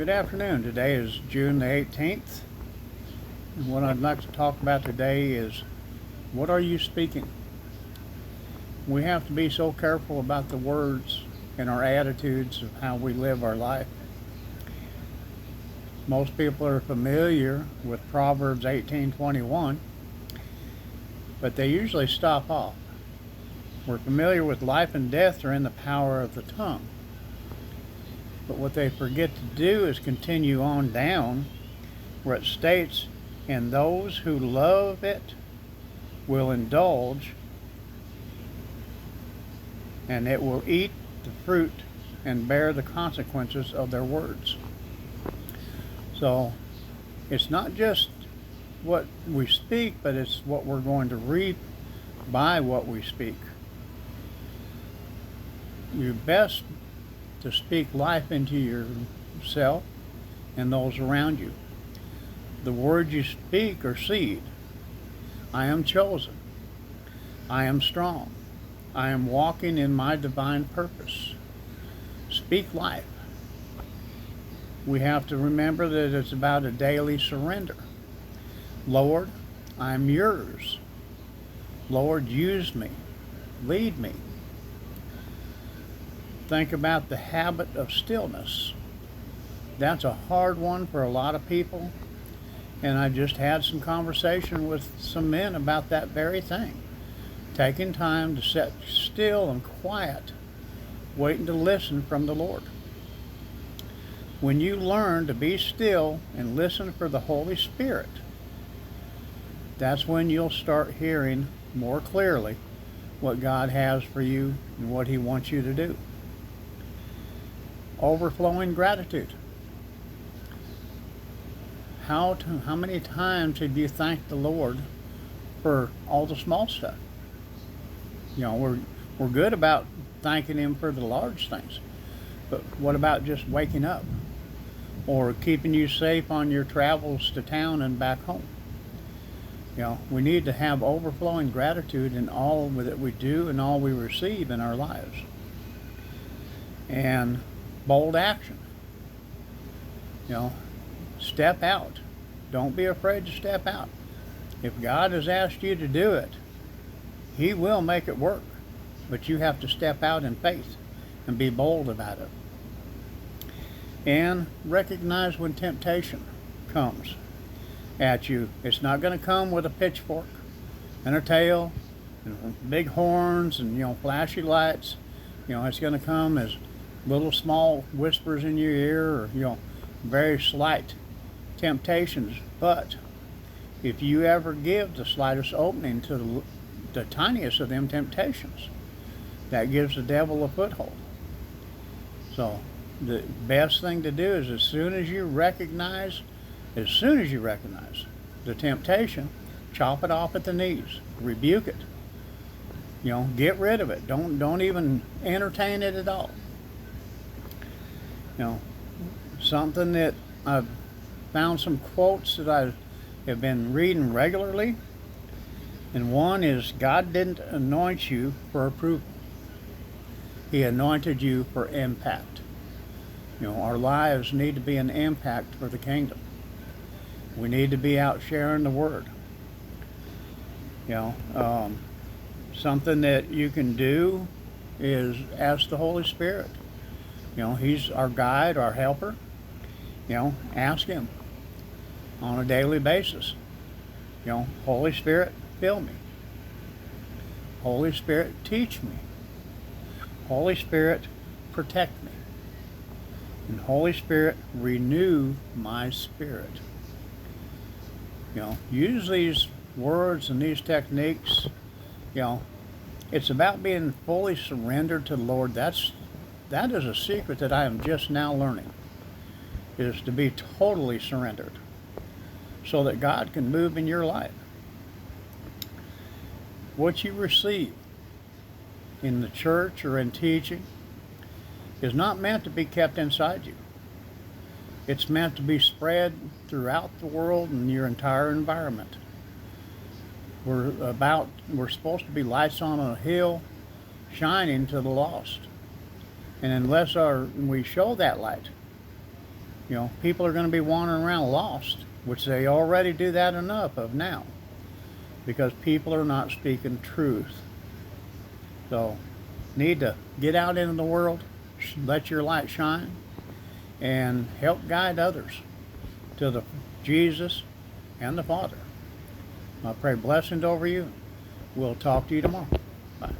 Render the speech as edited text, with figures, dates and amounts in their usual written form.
Good afternoon. Today is June the 18th. And what I'd like to talk about today is, what are you speaking? We have to be so careful about the words and our attitudes of how we live our life. Most people are familiar with Proverbs 18:21, but they usually stop off. We're familiar with life and death are in the power of the tongue. But what they forget to do is continue on down where it states, and those who love it will indulge, and it will eat the fruit and bear the consequences of their words. So it's not just what we speak, but it's what we're going to reap by what we speak. You best to speak life into yourself and those around you. The words you speak are seed. I am chosen. I am strong. I am walking in my divine purpose. Speak life. We have to remember that it's about a daily surrender. Lord, I'm yours. Lord, use me. Lead me. Think about the habit of stillness. That's a hard one for a lot of people, and I just had some conversation with some men about that very thing. Taking time to sit still and quiet, waiting to listen from the Lord. When you learn to be still and listen for the Holy Spirit, that's when you'll start hearing more clearly what God has for you and what He wants you to do. Overflowing gratitude. How many times have you thanked the Lord for all the small stuff? You know, we're good about thanking Him for the large things, but what about just waking up or keeping you safe on your travels to town and back home? You know, we need to have overflowing gratitude in all that we do and all we receive in our lives. And bold action. You know, step out. Don't be afraid to step out. If God has asked you to do it, He will make it work. But you have to step out in faith and be bold about it. And recognize when temptation comes at you. It's not going to come with a pitchfork and a tail and big horns and, flashy lights. It's going to come as little small whispers in your ear, or very slight temptations. But if you ever give the slightest opening to the tiniest of them temptations, that gives the devil a foothold. So the best thing to do is as soon as you recognize the temptation, chop it off at the knees, rebuke it. Get rid of it. Don't even entertain it at all. Something that I've found, some quotes that I have been reading regularly, and one is, God didn't anoint you for approval. He anointed you for impact. Our lives need to be an impact for the kingdom. We need to be out sharing the word. Something that you can do is ask the Holy Spirit. He's our guide, our helper. Ask Him on a daily basis. Holy Spirit, fill me. Holy Spirit, teach me. Holy Spirit, protect me. And Holy Spirit, renew my spirit. Use these words and these techniques. It's about being fully surrendered to the Lord. That is a secret that I am just now learning, is to be totally surrendered so that God can move in your life. What you receive in the church or in teaching is not meant to be kept inside you. It's meant to be spread throughout the world and your entire environment. We're supposed to be lights on a hill shining to the lost. And unless we show that light, People are going to be wandering around lost, which they already do that enough of now, because people are not speaking truth. So, need to get out into the world, let your light shine, and help guide others to the Jesus and the Father. I pray blessings over you. We'll talk to you tomorrow. Bye.